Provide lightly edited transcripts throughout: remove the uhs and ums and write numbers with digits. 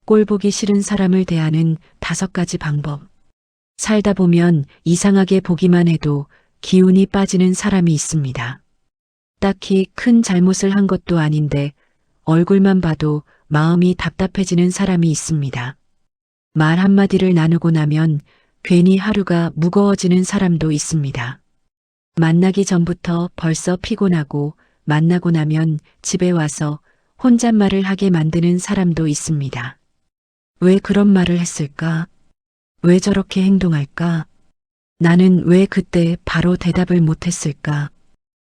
꼴보기 싫은 사람을 대하는 5가지 방법. 살다 보면 이상하게 보기만 해도 기운이 빠지는 사람이 있습니다. 딱히 큰 잘못을 한 것도 아닌데 얼굴만 봐도 마음이 답답해지는 사람이 있습니다. 말 한마디를 나누고 나면 괜히 하루가 무거워지는 사람도 있습니다. 만나기 전부터 벌써 피곤하고 만나고 나면 집에 와서 혼잣말을 하게 만드는 사람도 있습니다. 왜 그런 말을 했을까? 왜 저렇게 행동할까? 나는 왜 그때 바로 대답을 못했을까?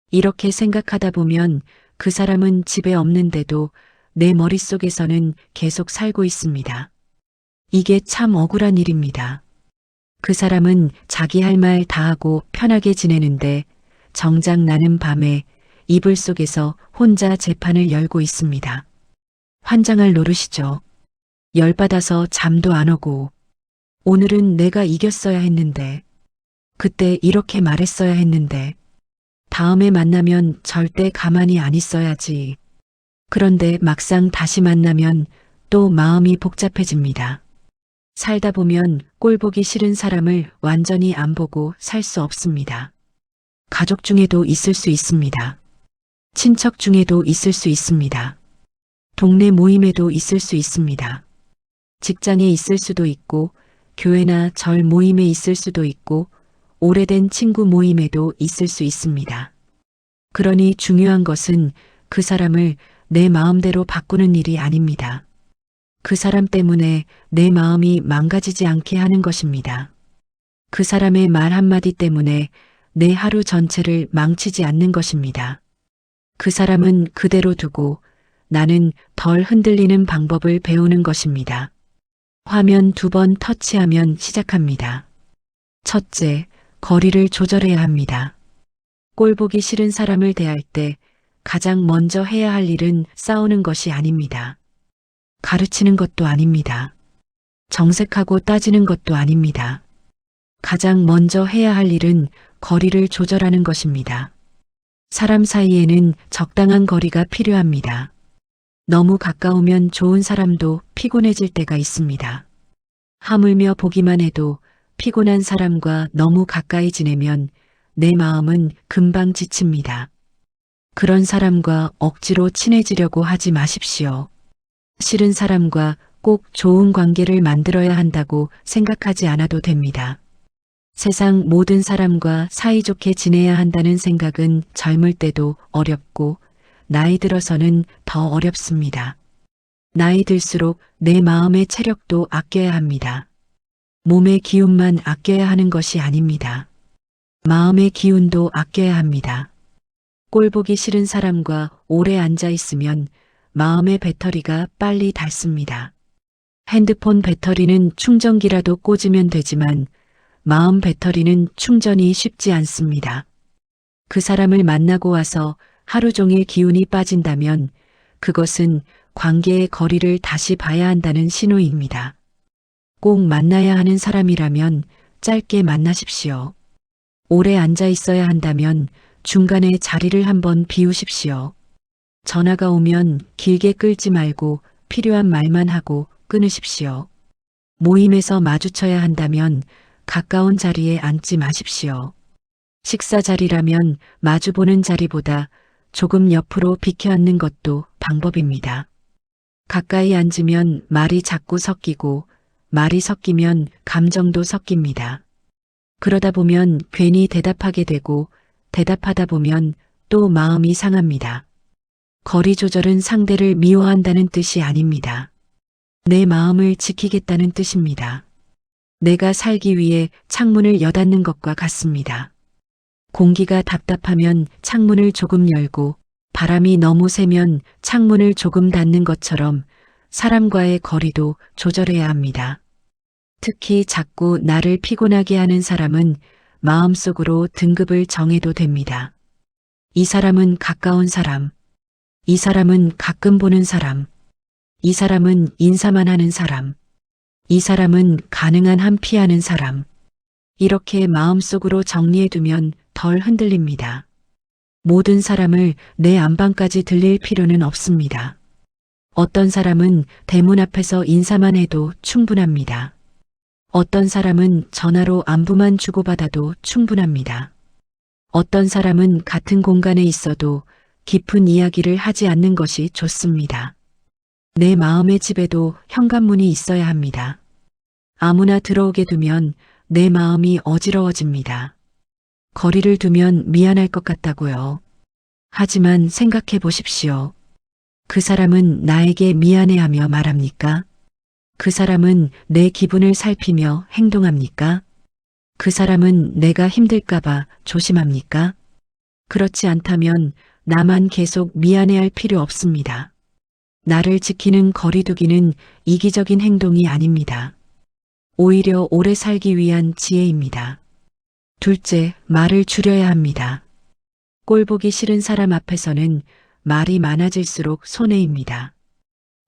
이렇게 생각하다 보면 그 사람은 집에 없는데도 내 머릿속에서는 계속 살고 있습니다. 이게 참 억울한 일입니다. 그 사람은 자기 할 말 다 하고 편하게 지내는데 정작 나는 밤에 이불 속에서 혼자 재판을 열고 있습니다. 환장할 노릇이죠. 열받아서 잠도 안 오고 오늘은 내가 이겼어야 했는데 그때 이렇게 말했어야 했는데 다음에 만나면 절대 가만히 안 있어야지. 그런데 막상 다시 만나면 또 마음이 복잡해집니다. 살다 보면 꼴보기 싫은 사람을 완전히 안 보고 살 수 없습니다. 가족 중에도 있을 수 있습니다. 친척 중에도 있을 수 있습니다. 동네 모임에도 있을 수 있습니다. 직장에 있을 수도 있고 교회나 절 모임에 있을 수도 있고 오래된 친구 모임에도 있을 수 있습니다. 그러니 중요한 것은 그 사람을 내 마음대로 바꾸는 일이 아닙니다. 그 사람 때문에 내 마음이 망가지지 않게 하는 것입니다. 그 사람의 말 한마디 때문에 내 하루 전체를 망치지 않는 것입니다. 그 사람은 그대로 두고 나는 덜 흔들리는 방법을 배우는 것입니다. 화면 2번 터치하면 시작합니다. 첫째, 거리를 조절해야 합니다. 꼴보기 싫은 사람을 대할 때 가장 먼저 해야 할 일은 싸우는 것이 아닙니다. 가르치는 것도 아닙니다. 정색하고 따지는 것도 아닙니다. 가장 먼저 해야 할 일은 거리를 조절하는 것입니다. 사람 사이에는 적당한 거리가 필요합니다. 너무 가까우면 좋은 사람도 피곤해질 때가 있습니다. 하물며 보기만 해도 피곤한 사람과 너무 가까이 지내면 내 마음은 금방 지칩니다. 그런 사람과 억지로 친해지려고 하지 마십시오. 싫은 사람과 꼭 좋은 관계를 만들어야 한다고 생각하지 않아도 됩니다. 세상 모든 사람과 사이좋게 지내야 한다는 생각은 젊을 때도 어렵고 나이 들어서는 더 어렵습니다. 나이 들수록 내 마음의 체력도 아껴야 합니다. 몸의 기운만 아껴야 하는 것이 아닙니다. 마음의 기운도 아껴야 합니다. 꼴보기 싫은 사람과 오래 앉아 있으면 마음의 배터리가 빨리 닳습니다. 핸드폰 배터리는 충전기라도 꽂으면 되지만 마음 배터리는 충전이 쉽지 않습니다. 그 사람을 만나고 와서 하루 종일 기운이 빠진다면 그것은 관계의 거리를 다시 봐야 한다는 신호입니다. 꼭 만나야 하는 사람이라면 짧게 만나십시오. 오래 앉아 있어야 한다면 중간에 자리를 한번 비우십시오. 전화가 오면 길게 끌지 말고 필요한 말만 하고 끊으십시오. 모임에서 마주쳐야 한다면 가까운 자리에 앉지 마십시오. 식사 자리라면 마주보는 자리보다 조금 옆으로 비켜 앉는 것도 방법입니다. 가까이 앉으면 말이 자꾸 섞이고 말이 섞이면 감정도 섞입니다. 그러다 보면 괜히 대답하게 되고 대답하다 보면 또 마음이 상합니다. 거리 조절은 상대를 미워한다는 뜻이 아닙니다. 내 마음을 지키겠다는 뜻입니다. 내가 살기 위해 창문을 여닫는 것과 같습니다. 공기가 답답하면 창문을 조금 열고 바람이 너무 세면 창문을 조금 닫는 것처럼 사람과의 거리도 조절해야 합니다. 특히 자꾸 나를 피곤하게 하는 사람은 마음속으로 등급을 정해도 됩니다. 이 사람은 가까운 사람, 이 사람은 가끔 보는 사람, 이 사람은 인사만 하는 사람, 이 사람은 가능한 한 피하는 사람. 이렇게 마음속으로 정리해두면 덜 흔들립니다. 모든 사람을 내 안방까지 들릴 필요는 없습니다. 어떤 사람은 대문 앞에서 인사만 해도 충분합니다. 어떤 사람은 전화로 안부만 주고받아도 충분합니다. 어떤 사람은 같은 공간에 있어도 깊은 이야기를 하지 않는 것이 좋습니다. 내 마음의 집에도 현관문이 있어야 합니다. 아무나 들어오게 두면 내 마음이 어지러워집니다. 거리를 두면 미안할 것 같다고요. 하지만 생각해 보십시오. 그 사람은 나에게 미안해하며 말합니까? 그 사람은 내 기분을 살피며 행동합니까? 그 사람은 내가 힘들까봐 조심합니까? 그렇지 않다면 나만 계속 미안해할 필요 없습니다. 나를 지키는 거리두기는 이기적인 행동이 아닙니다. 오히려 오래 살기 위한 지혜입니다. 둘째, 말을 줄여야 합니다. 꼴보기 싫은 사람 앞에서는 말이 많아질수록 손해입니다.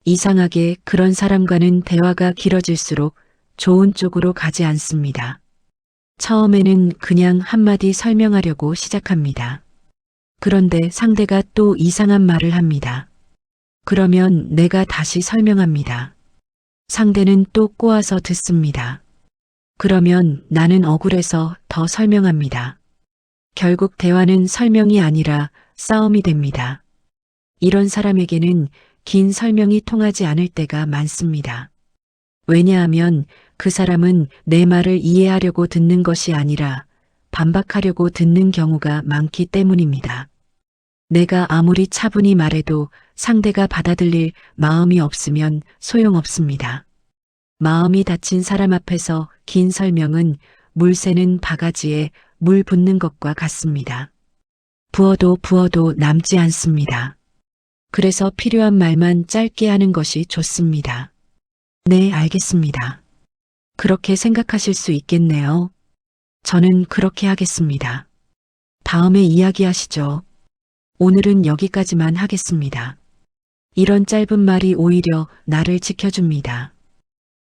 이상하게 그런 사람과는 대화가 길어질수록 좋은 쪽으로 가지 않습니다. 처음에는 그냥 한마디 설명하려고 시작합니다. 그런데 상대가 또 이상한 말을 합니다. 그러면 내가 다시 설명합니다. 상대는 또 꼬아서 듣습니다. 그러면 나는 억울해서 더 설명합니다. 결국 대화는 설명이 아니라 싸움이 됩니다. 이런 사람에게는 긴 설명이 통하지 않을 때가 많습니다. 왜냐하면 그 사람은 내 말을 이해하려고 듣는 것이 아니라 반박하려고 듣는 경우가 많기 때문입니다. 내가 아무리 차분히 말해도 상대가 받아들일 마음이 없으면 소용없습니다. 마음이 다친 사람 앞에서 긴 설명은 물 새는 바가지에 물 붓는 것과 같습니다. 부어도 부어도 남지 않습니다. 그래서 필요한 말만 짧게 하는 것이 좋습니다. 네, 알겠습니다. 그렇게 생각하실 수 있겠네요. 저는 그렇게 하겠습니다. 다음에 이야기하시죠. 오늘은 여기까지만 하겠습니다. 이런 짧은 말이 오히려 나를 지켜줍니다.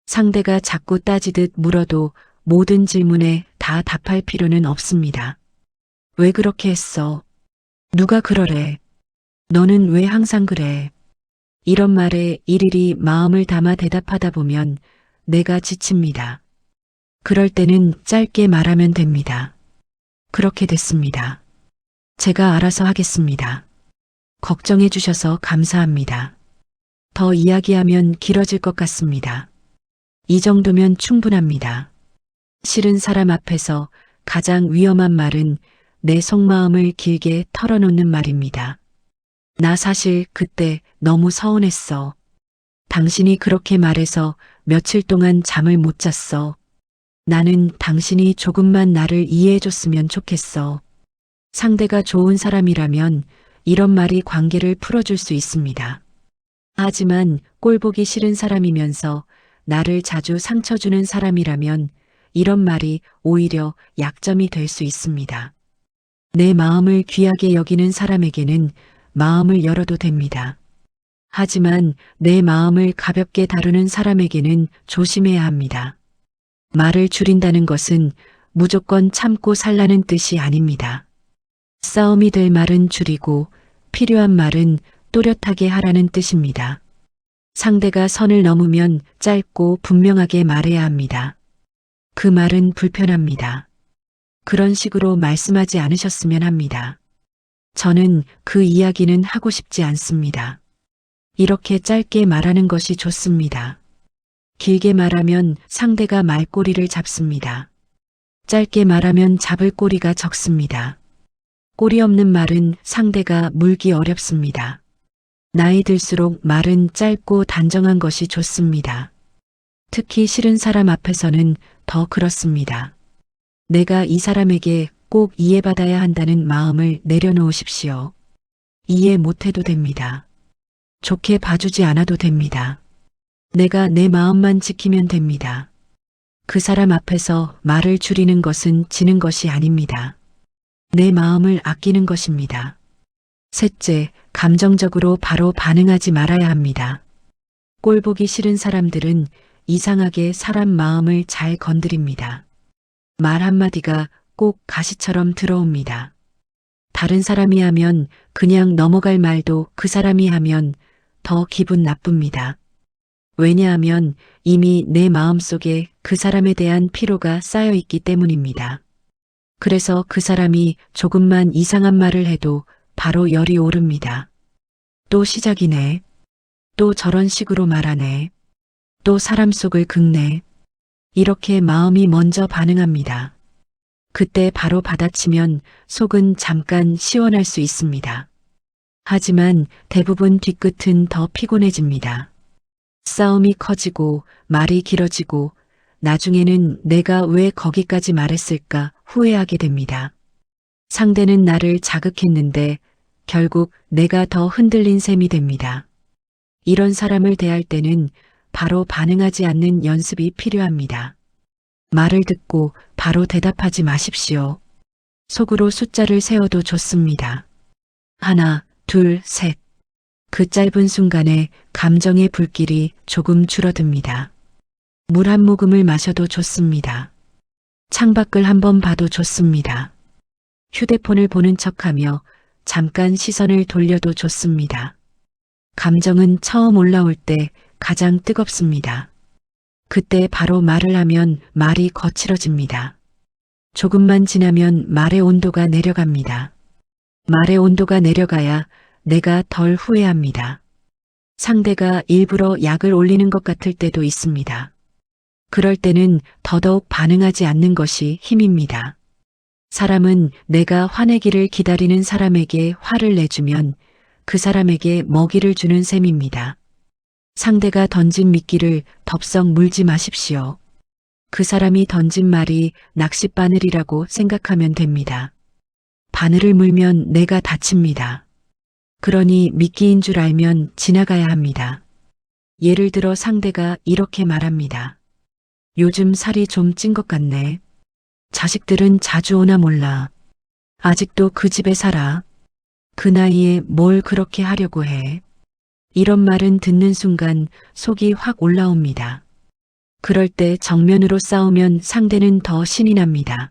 상대가 자꾸 따지듯 물어도 모든 질문에 다 답할 필요는 없습니다. 왜 그렇게 했어? 누가 그러래? 너는 왜 항상 그래? 이런 말에 일일이 마음을 담아 대답하다 보면 내가 지칩니다. 그럴 때는 짧게 말하면 됩니다. 그렇게 됐습니다. 제가 알아서 하겠습니다. 걱정해 주셔서 감사합니다. 더 이야기하면 길어질 것 같습니다. 이 정도면 충분합니다. 싫은 사람 앞에서 가장 위험한 말은 내 속마음을 길게 털어놓는 말입니다. 나 사실 그때 너무 서운했어. 당신이 그렇게 말해서 며칠 동안 잠을 못 잤어. 나는 당신이 조금만 나를 이해해줬으면 좋겠어. 상대가 좋은 사람이라면 이런 말이 관계를 풀어줄 수 있습니다. 하지만 꼴보기 싫은 사람이면서 나를 자주 상처 주는 사람이라면 이런 말이 오히려 약점이 될 수 있습니다. 내 마음을 귀하게 여기는 사람에게는 마음을 열어도 됩니다. 하지만 내 마음을 가볍게 다루는 사람에게는 조심해야 합니다. 말을 줄인다는 것은 무조건 참고 살라는 뜻이 아닙니다. 싸움이 될 말은 줄이고 필요한 말은 또렷하게 하라는 뜻입니다. 상대가 선을 넘으면 짧고 분명하게 말해야 합니다. 그 말은 불편합니다. 그런 식으로 말씀하지 않으셨으면 합니다. 저는 그 이야기는 하고 싶지 않습니다. 이렇게 짧게 말하는 것이 좋습니다. 길게 말하면 상대가 말꼬리를 잡습니다. 짧게 말하면 잡을 꼬리가 적습니다. 꼬리 없는 말은 상대가 물기 어렵습니다. 나이 들수록 말은 짧고 단정한 것이 좋습니다. 특히 싫은 사람 앞에서는 더 그렇습니다. 내가 이 사람에게 꼭 이해받아야 한다는 마음을 내려놓으십시오. 이해 못해도 됩니다. 좋게 봐주지 않아도 됩니다. 내가 내 마음만 지키면 됩니다. 그 사람 앞에서 말을 줄이는 것은 지는 것이 아닙니다. 내 마음을 아끼는 것입니다. 셋째, 감정적으로 바로 반응하지 말아야 합니다. 꼴보기 싫은 사람들은 이상하게 사람 마음을 잘 건드립니다. 말 한마디가 꼭 가시처럼 들어옵니다. 다른 사람이 하면 그냥 넘어갈 말도 그 사람이 하면 더 기분 나쁩니다. 왜냐하면 이미 내 마음속에 그 사람에 대한 피로가 쌓여 있기 때문입니다. 그래서 그 사람이 조금만 이상한 말을 해도 바로 열이 오릅니다. 또 시작이네. 또 저런 식으로 말하네. 또 사람 속을 긁네. 이렇게 마음이 먼저 반응합니다. 그때 바로 받아치면 속은 잠깐 시원할 수 있습니다. 하지만 대부분 뒤끝은 더 피곤해집니다. 싸움이 커지고 말이 길어지고 나중에는 내가 왜 거기까지 말했을까 후회하게 됩니다. 상대는 나를 자극했는데 결국 내가 더 흔들린 셈이 됩니다. 이런 사람을 대할 때는 바로 반응하지 않는 연습이 필요합니다. 말을 듣고 바로 대답하지 마십시오. 속으로 숫자를 세워도 좋습니다. 하나, 둘, 셋. 그 짧은 순간에 감정의 불길이 조금 줄어듭니다. 물 한 모금을 마셔도 좋습니다. 창밖을 한번 봐도 좋습니다. 휴대폰을 보는 척하며 잠깐 시선을 돌려도 좋습니다. 감정은 처음 올라올 때 가장 뜨겁습니다. 그때 바로 말을 하면 말이 거칠어집니다. 조금만 지나면 말의 온도가 내려갑니다. 말의 온도가 내려가야 내가 덜 후회합니다. 상대가 일부러 약을 올리는 것 같을 때도 있습니다. 그럴 때는 더더욱 반응하지 않는 것이 힘입니다. 사람은 내가 화내기를 기다리는 사람에게 화를 내주면 그 사람에게 먹이를 주는 셈입니다. 상대가 던진 미끼를 덥석 물지 마십시오. 그 사람이 던진 말이 낚싯바늘이라고 생각하면 됩니다. 바늘을 물면 내가 다칩니다. 그러니 미끼인 줄 알면 지나가야 합니다. 예를 들어 상대가 이렇게 말합니다. 요즘 살이 좀 찐 것 같네. 자식들은 자주 오나 몰라. 아직도 그 집에 살아. 그 나이에 뭘 그렇게 하려고 해. 이런 말은 듣는 순간 속이 확 올라옵니다. 그럴 때 정면으로 싸우면 상대는 더 신이 납니다.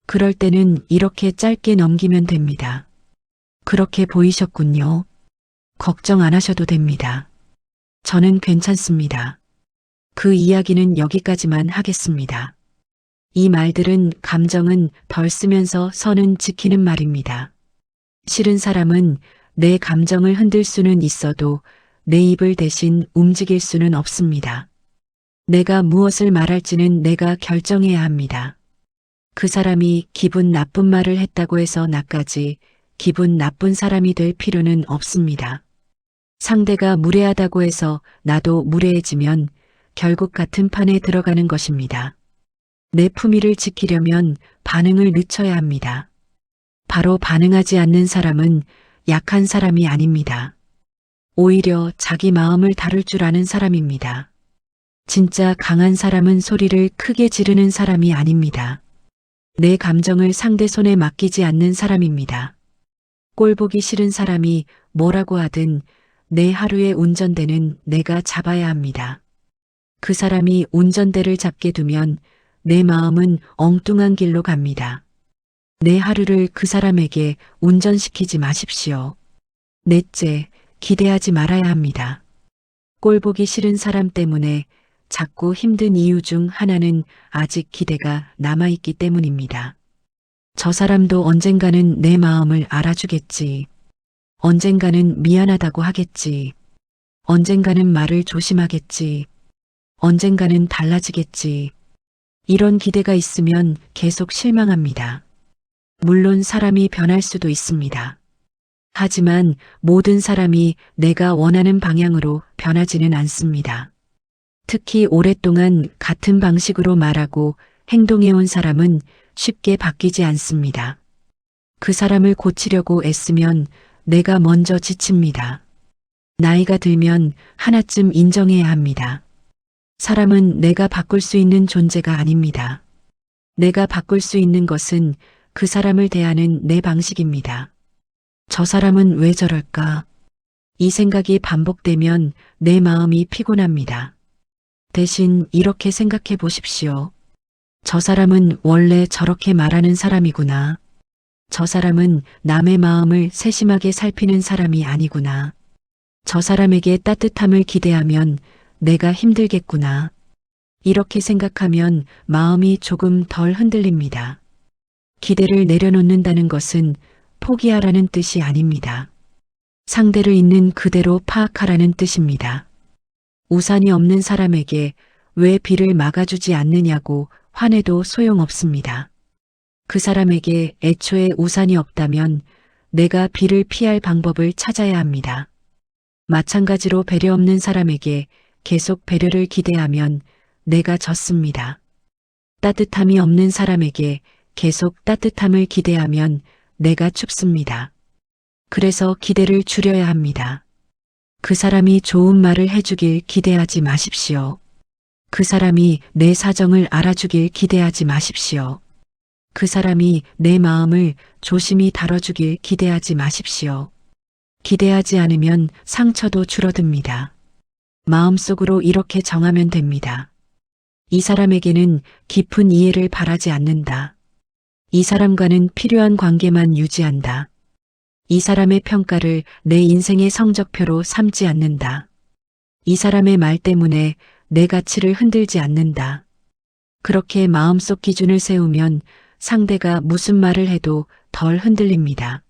그럴 때는 이렇게 짧게 넘기면 됩니다. 그렇게 보이셨군요. 걱정 안 하셔도 됩니다. 저는 괜찮습니다. 그 이야기는 여기까지만 하겠습니다. 이 말들은 감정은 덜 쓰면서 선은 지키는 말입니다. 싫은 사람은 내 감정을 흔들 수는 있어도 내 입을 대신 움직일 수는 없습니다. 내가 무엇을 말할지는 내가 결정해야 합니다. 그 사람이 기분 나쁜 말을 했다고 해서 나까지 기분 나쁜 사람이 될 필요는 없습니다. 상대가 무례하다고 해서 나도 무례해지면 결국 같은 판에 들어가는 것입니다. 내 품위를 지키려면 반응을 늦춰야 합니다. 바로 반응하지 않는 사람은 약한 사람이 아닙니다. 오히려 자기 마음을 다룰 줄 아는 사람입니다. 진짜 강한 사람은 소리를 크게 지르는 사람이 아닙니다. 내 감정을 상대 손에 맡기지 않는 사람입니다. 꼴 보기 싫은 사람이 뭐라고 하든 내 하루의 운전대는 내가 잡아야 합니다. 그 사람이 운전대를 잡게 두면 내 마음은 엉뚱한 길로 갑니다. 내 하루를 그 사람에게 운전시키지 마십시오. 넷째, 기대하지 말아야 합니다. 꼴 보기 싫은 사람 때문에 자꾸 힘든 이유 중 하나는 아직 기대가 남아있기 때문입니다. 저 사람도 언젠가는 내 마음을 알아주겠지. 언젠가는 미안하다고 하겠지. 언젠가는 말을 조심하겠지. 언젠가는 달라지겠지. 이런 기대가 있으면 계속 실망합니다. 물론 사람이 변할 수도 있습니다. 하지만 모든 사람이 내가 원하는 방향으로 변하지는 않습니다. 특히 오랫동안 같은 방식으로 말하고 행동해온 사람은 쉽게 바뀌지 않습니다. 그 사람을 고치려고 애쓰면 내가 먼저 지칩니다. 나이가 들면 하나쯤 인정해야 합니다. 사람은 내가 바꿀 수 있는 존재가 아닙니다. 내가 바꿀 수 있는 것은 그 사람을 대하는 내 방식입니다. 저 사람은 왜 저럴까? 이 생각이 반복되면 내 마음이 피곤합니다. 대신 이렇게 생각해 보십시오. 저 사람은 원래 저렇게 말하는 사람이구나. 저 사람은 남의 마음을 세심하게 살피는 사람이 아니구나. 저 사람에게 따뜻함을 기대하면 내가 힘들겠구나. 이렇게 생각하면 마음이 조금 덜 흔들립니다. 기대를 내려놓는다는 것은 포기하라는 뜻이 아닙니다. 상대를 있는 그대로 파악하라는 뜻입니다. 우산이 없는 사람에게 왜 비를 막아주지 않느냐고 화내도 소용없습니다. 그 사람에게 애초에 우산이 없다면 내가 비를 피할 방법을 찾아야 합니다. 마찬가지로 배려 없는 사람에게 계속 배려를 기대하면 내가 졌습니다. 따뜻함이 없는 사람에게 계속 따뜻함을 기대하면 내가 춥습니다. 그래서 기대를 줄여야 합니다. 그 사람이 좋은 말을 해주길 기대하지 마십시오. 그 사람이 내 사정을 알아주길 기대하지 마십시오. 그 사람이 내 마음을 조심히 다뤄주길 기대하지 마십시오. 기대하지 않으면 상처도 줄어듭니다. 마음속으로 이렇게 정하면 됩니다. 이 사람에게는 깊은 이해를 바라지 않는다. 이 사람과는 필요한 관계만 유지한다. 이 사람의 평가를 내 인생의 성적표로 삼지 않는다. 이 사람의 말 때문에 내 가치를 흔들지 않는다. 그렇게 마음속 기준을 세우면 상대가 무슨 말을 해도 덜 흔들립니다.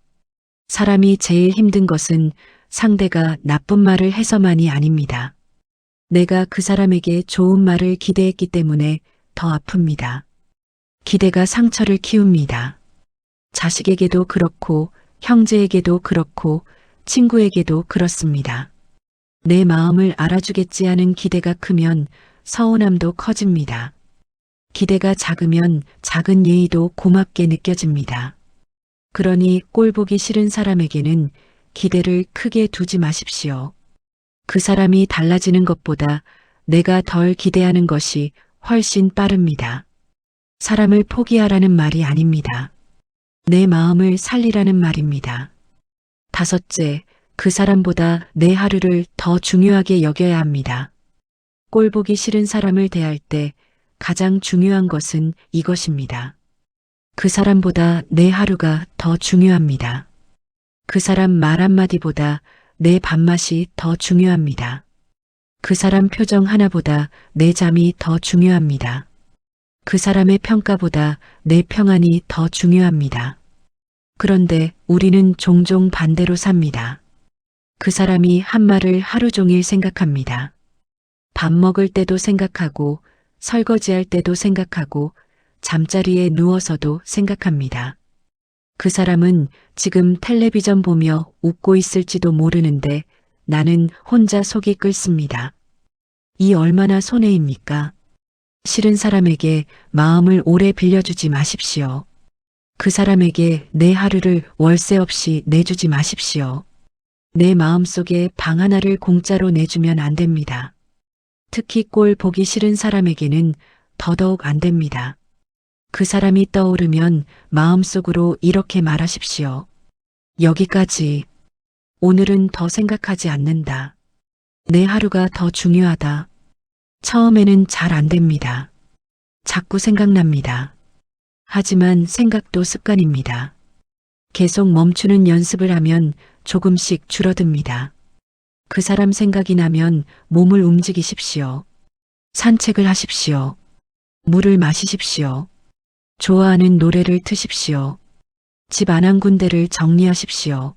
사람이 제일 힘든 것은 상대가 나쁜 말을 해서만이 아닙니다. 내가 그 사람에게 좋은 말을 기대했기 때문에 더 아픕니다. 기대가 상처를 키웁니다. 자식에게도 그렇고 형제에게도 그렇고 친구에게도 그렇습니다. 내 마음을 알아주겠지 하는 기대가 크면 서운함도 커집니다. 기대가 작으면 작은 예의도 고맙게 느껴집니다. 그러니 꼴 보기 싫은 사람에게는 기대를 크게 두지 마십시오. 그 사람이 달라지는 것보다 내가 덜 기대하는 것이 훨씬 빠릅니다. 사람을 포기하라는 말이 아닙니다. 내 마음을 살리라는 말입니다. 다섯째, 그 사람보다 내 하루를 더 중요하게 여겨야 합니다. 꼴 보기 싫은 사람을 대할 때 가장 중요한 것은 이것입니다. 그 사람보다 내 하루가 더 중요합니다. 그 사람 말 한마디보다 내 밥맛이 더 중요합니다. 그 사람 표정 하나보다 내 잠이 더 중요합니다. 그 사람의 평가보다 내 평안이 더 중요합니다. 그런데 우리는 종종 반대로 삽니다. 그 사람이 한 말을 하루 종일 생각합니다. 밥 먹을 때도 생각하고 설거지할 때도 생각하고 잠자리에 누워서도 생각합니다. 그 사람은 지금 텔레비전 보며 웃고 있을지도 모르는데 나는 혼자 속이 끓습니다. 이 얼마나 손해입니까? 싫은 사람에게 마음을 오래 빌려주지 마십시오. 그 사람에게 내 하루를 월세 없이 내주지 마십시오. 내 마음속에 방 하나를 공짜로 내주면 안 됩니다. 특히 꼴 보기 싫은 사람에게는 더더욱 안 됩니다. 그 사람이 떠오르면 마음속으로 이렇게 말하십시오. 여기까지. 오늘은 더 생각하지 않는다. 내 하루가 더 중요하다. 처음에는 잘 안 됩니다. 자꾸 생각납니다. 하지만 생각도 습관입니다. 계속 멈추는 연습을 하면 조금씩 줄어듭니다. 그 사람 생각이 나면 몸을 움직이십시오. 산책을 하십시오. 물을 마시십시오. 좋아하는 노래를 트십시오. 집 안 한 군데를 정리하십시오.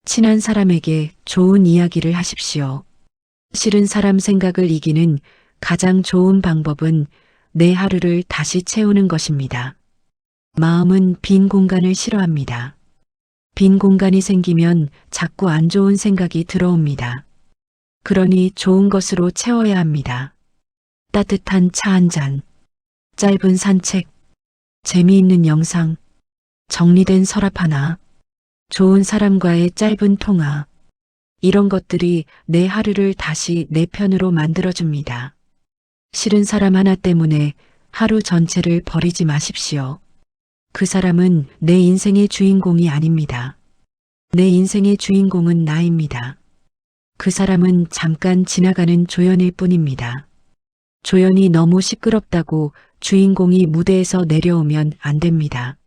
친한 사람에게 좋은 이야기를 하십시오. 싫은 사람 생각을 이기는 가장 좋은 방법은 내 하루를 다시 채우는 것입니다. 마음은 빈 공간을 싫어합니다. 빈 공간이 생기면 자꾸 안 좋은 생각이 들어옵니다. 그러니 좋은 것으로 채워야 합니다. 따뜻한 차 한 잔, 짧은 산책, 재미있는 영상, 정리된 서랍 하나, 좋은 사람과의 짧은 통화, 이런 것들이 내 하루를 다시 내 편으로 만들어줍니다. 싫은 사람 하나 때문에 하루 전체를 버리지 마십시오. 그 사람은 내 인생의 주인공이 아닙니다. 내 인생의 주인공은 나입니다. 그 사람은 잠깐 지나가는 조연일 뿐입니다. 조연이 너무 시끄럽다고 주인공이 무대에서 내려오면 안 됩니다.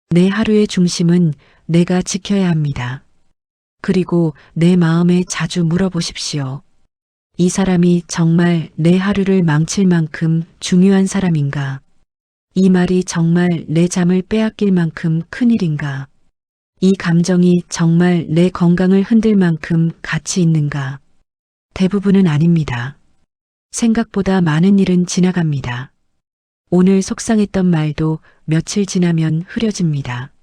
내 하루의 중심은 내가 지켜야 합니다. 그리고 내 마음에 자주 물어보십시오. 이 사람이 정말 내 하루를 망칠 만큼 중요한 사람인가? 이 말이 정말 내 잠을 빼앗길 만큼 큰일인가? 이 감정이 정말 내 건강을 흔들 만큼 가치 있는가? 대부분은 아닙니다. 생각보다 많은 일은 지나갑니다. 오늘 속상했던 말도 며칠 지나면 흐려집니다.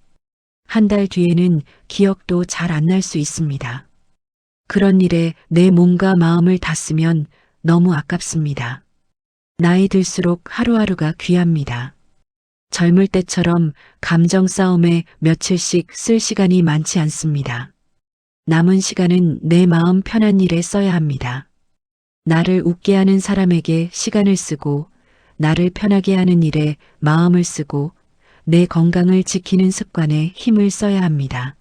한 달 뒤에는 기억도 잘 안 날 수 있습니다. 그런 일에 내 몸과 마음을 다 쓰면 너무 아깝습니다. 나이 들수록 하루하루가 귀합니다. 젊을 때처럼 감정 싸움에 며칠씩 쓸 시간이 많지 않습니다. 남은 시간은 내 마음 편한 일에 써야 합니다. 나를 웃게 하는 사람에게 시간을 쓰고 나를 편하게 하는 일에 마음을 쓰고 내 건강을 지키는 습관에 힘을 써야 합니다.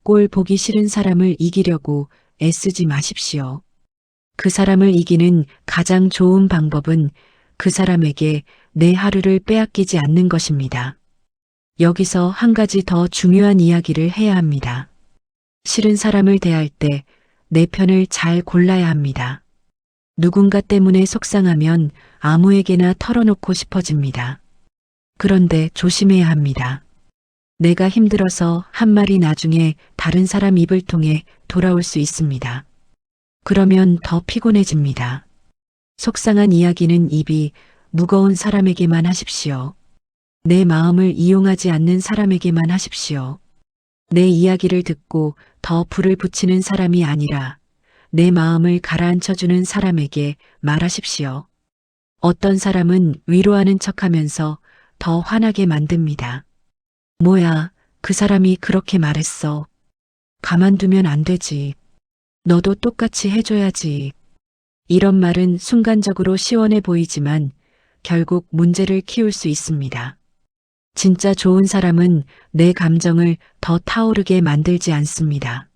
꼴 보기 싫은 사람을 이기려고 애쓰지 마십시오. 그 사람을 이기는 가장 좋은 방법은 그 사람에게 내 하루를 빼앗기지 않는 것입니다. 여기서 한 가지 더 중요한 이야기를 해야 합니다. 싫은 사람을 대할 때 내 편을 잘 골라야 합니다. 누군가 때문에 속상하면 아무에게나 털어놓고 싶어집니다. 그런데 조심해야 합니다. 내가 힘들어서 한 말이 나중에 다른 사람 입을 통해 돌아올 수 있습니다. 그러면 더 피곤해집니다. 속상한 이야기는 입이 무거운 사람에게만 하십시오. 내 마음을 이용하지 않는 사람에게만 하십시오. 내 이야기를 듣고 더 불을 붙이는 사람이 아니라 내 마음을 가라앉혀주는 사람에게 말하십시오. 어떤 사람은 위로하는 척하면서 더 화나게 만듭니다. 뭐야, 그 사람이 그렇게 말했어. 가만두면 안 되지. 너도 똑같이 해줘야지. 이런 말은 순간적으로 시원해 보이지만 결국 문제를 키울 수 있습니다. 진짜 좋은 사람은 내 감정을 더 타오르게 만들지 않습니다.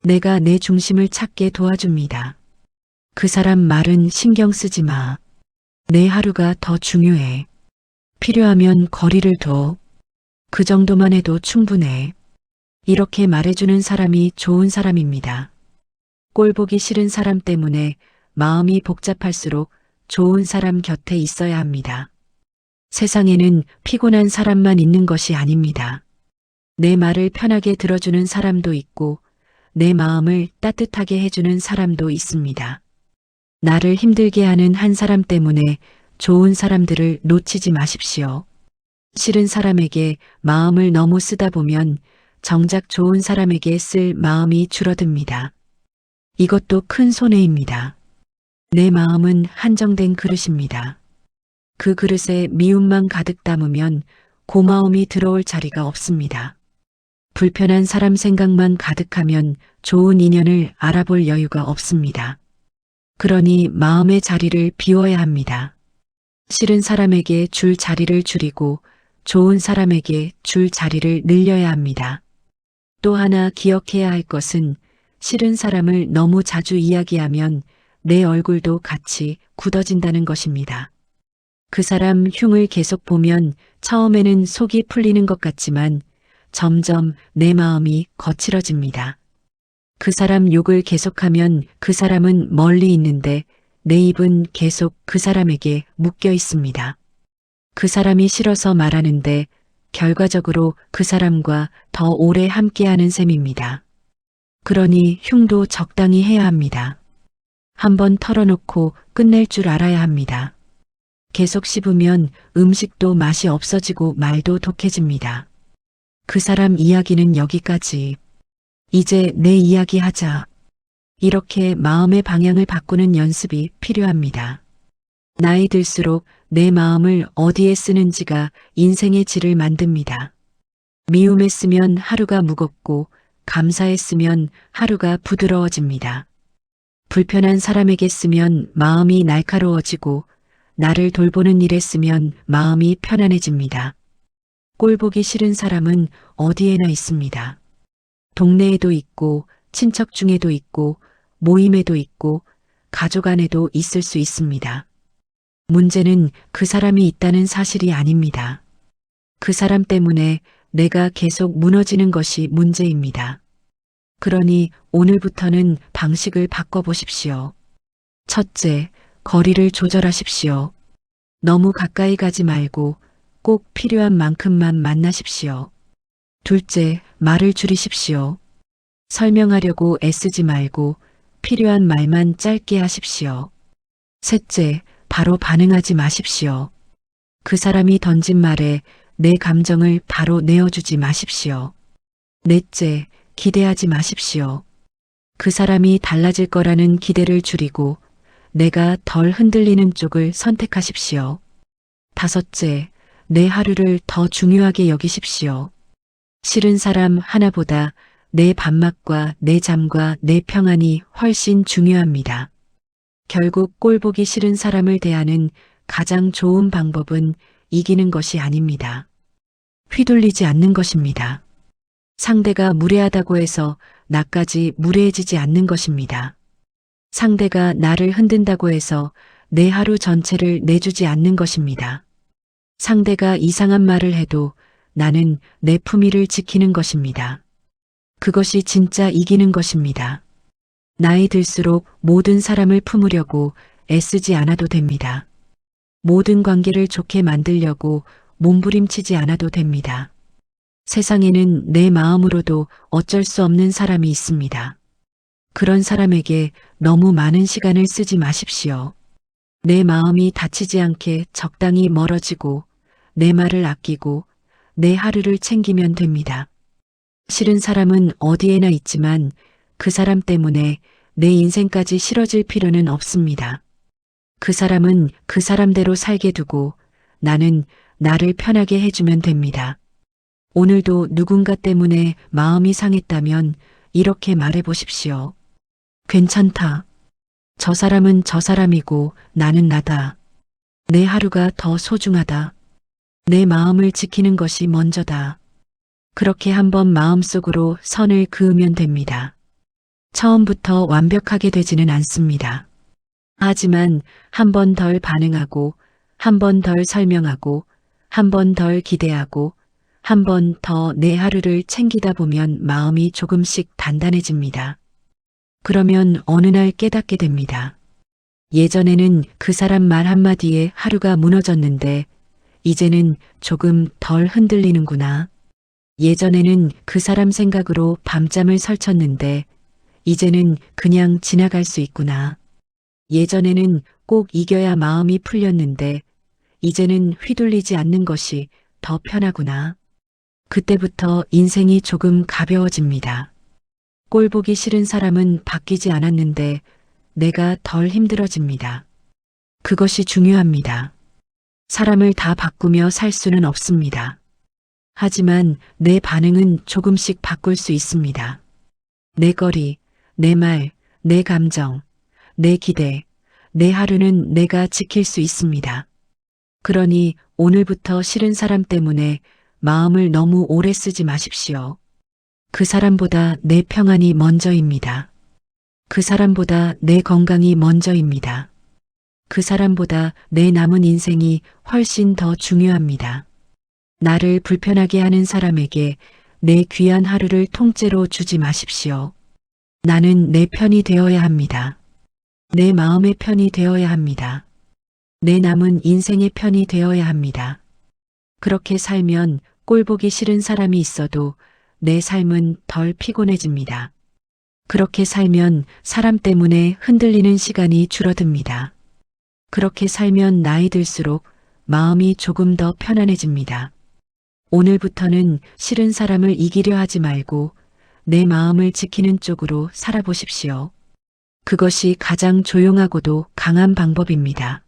내가 내 중심을 찾게 도와줍니다. 그 사람 말은 신경 쓰지 마. 내 하루가 더 중요해. 필요하면 거리를 둬. 그 정도만 해도 충분해. 이렇게 말해주는 사람이 좋은 사람입니다. 꼴 보기 싫은 사람 때문에 마음이 복잡할수록 좋은 사람 곁에 있어야 합니다. 세상에는 피곤한 사람만 있는 것이 아닙니다. 내 말을 편하게 들어주는 사람도 있고 내 마음을 따뜻하게 해주는 사람도 있습니다. 나를 힘들게 하는 한 사람 때문에 좋은 사람들을 놓치지 마십시오. 싫은 사람에게 마음을 너무 쓰다 보면 정작 좋은 사람에게 쓸 마음이 줄어듭니다. 이것도 큰 손해입니다. 내 마음은 한정된 그릇입니다. 그 그릇에 미움만 가득 담으면 고마움이 들어올 자리가 없습니다. 불편한 사람 생각만 가득하면 좋은 인연을 알아볼 여유가 없습니다. 그러니 마음의 자리를 비워야 합니다. 싫은 사람에게 줄 자리를 줄이고 좋은 사람에게 줄 자리를 늘려야 합니다. 또 하나 기억해야 할 것은 싫은 사람을 너무 자주 이야기하면 내 얼굴도 같이 굳어진다는 것입니다. 그 사람 흉을 계속 보면 처음에는 속이 풀리는 것 같지만 점점 내 마음이 거칠어집니다. 그 사람 욕을 계속하면 그 사람은 멀리 있는데 내 입은 계속 그 사람에게 묶여 있습니다. 그 사람이 싫어서 말하는데 결과적으로 그 사람과 더 오래 함께하는 셈입니다. 그러니 흉도 적당히 해야 합니다. 한번 털어놓고 끝낼 줄 알아야 합니다. 계속 씹으면 음식도 맛이 없어지고 말도 독해집니다. 그 사람 이야기는 여기까지. 이제 내 이야기 하자. 이렇게 마음의 방향을 바꾸는 연습이 필요합니다. 나이 들수록 내 마음을 어디에 쓰는지가 인생의 질을 만듭니다. 미움에 쓰면 하루가 무겁고 감사에 쓰면 하루가 부드러워집니다. 불편한 사람에게 쓰면 마음이 날카로워지고 나를 돌보는 일에 쓰면 마음이 편안해집니다. 꼴 보기 싫은 사람은 어디에나 있습니다. 동네에도 있고 친척 중에도 있고 모임에도 있고 가족 안에도 있을 수 있습니다. 문제는 그 사람이 있다는 사실이 아닙니다. 그 사람 때문에 내가 계속 무너지는 것이 문제입니다. 그러니 오늘부터는 방식을 바꿔보십시오. 첫째, 거리를 조절하십시오. 너무 가까이 가지 말고 꼭 필요한 만큼만 만나십시오. 둘째, 말을 줄이십시오. 설명하려고 애쓰지 말고 필요한 말만 짧게 하십시오. 셋째, 바로 반응하지 마십시오. 그 사람이 던진 말에 내 감정을 바로 내어주지 마십시오. 넷째, 기대하지 마십시오. 그 사람이 달라질 거라는 기대를 줄이고 내가 덜 흔들리는 쪽을 선택하십시오. 다섯째, 내 하루를 더 중요하게 여기십시오. 싫은 사람 하나보다 내 밥맛과 내 잠과 내 평안이 훨씬 중요합니다. 결국 꼴보기 싫은 사람을 대하는 가장 좋은 방법은 이기는 것이 아닙니다. 휘둘리지 않는 것입니다. 상대가 무례하다고 해서 나까지 무례해지지 않는 것입니다. 상대가 나를 흔든다고 해서 내 하루 전체를 내주지 않는 것입니다. 상대가 이상한 말을 해도 나는 내 품위를 지키는 것입니다. 그것이 진짜 이기는 것입니다. 나이 들수록 모든 사람을 품으려고 애쓰지 않아도 됩니다. 모든 관계를 좋게 만들려고 몸부림치지 않아도 됩니다. 세상에는 내 마음으로도 어쩔 수 없는 사람이 있습니다. 그런 사람에게 너무 많은 시간을 쓰지 마십시오. 내 마음이 다치지 않게 적당히 멀어지고 내 말을 아끼고 내 하루를 챙기면 됩니다. 싫은 사람은 어디에나 있지만 그 사람 때문에 내 인생까지 싫어질 필요는 없습니다. 그 사람은 그 사람대로 살게 두고 나는 나를 편하게 해주면 됩니다. 오늘도 누군가 때문에 마음이 상했다면 이렇게 말해보십시오. 괜찮다. 저 사람은 저 사람이고 나는 나다. 내 하루가 더 소중하다. 내 마음을 지키는 것이 먼저다. 그렇게 한번 마음속으로 선을 그으면 됩니다. 처음부터 완벽하게 되지는 않습니다. 하지만 한 번 덜 반응하고 한 번 덜 설명하고 한 번 덜 기대하고 한 번 더 내 하루를 챙기다 보면 마음이 조금씩 단단해집니다. 그러면 어느 날 깨닫게 됩니다. 예전에는 그 사람 말 한마디에 하루가 무너졌는데 이제는 조금 덜 흔들리는구나. 예전에는 그 사람 생각으로 밤잠을 설쳤는데 이제는 그냥 지나갈 수 있구나. 예전에는 꼭 이겨야 마음이 풀렸는데 이제는 휘둘리지 않는 것이 더 편하구나. 그때부터 인생이 조금 가벼워집니다. 꼴보기 싫은 사람은 바뀌지 않았는데 내가 덜 힘들어집니다. 그것이 중요합니다. 사람을 다 바꾸며 살 수는 없습니다. 하지만 내 반응은 조금씩 바꿀 수 있습니다. 내 거리, 내 말, 내 감정, 내 기대, 내 하루는 내가 지킬 수 있습니다. 그러니 오늘부터 싫은 사람 때문에 마음을 너무 오래 쓰지 마십시오. 그 사람보다 내 평안이 먼저입니다. 그 사람보다 내 건강이 먼저입니다. 그 사람보다 내 남은 인생이 훨씬 더 중요합니다. 나를 불편하게 하는 사람에게 내 귀한 하루를 통째로 주지 마십시오. 나는 내 편이 되어야 합니다. 내 마음의 편이 되어야 합니다. 내 남은 인생의 편이 되어야 합니다. 그렇게 살면 꼴보기 싫은 사람이 있어도 내 삶은 덜 피곤해집니다. 그렇게 살면 사람 때문에 흔들리는 시간이 줄어듭니다. 그렇게 살면 나이 들수록 마음이 조금 더 편안해집니다. 오늘부터는 싫은 사람을 이기려 하지 말고 내 마음을 지키는 쪽으로 살아보십시오. 그것이 가장 조용하고도 강한 방법입니다.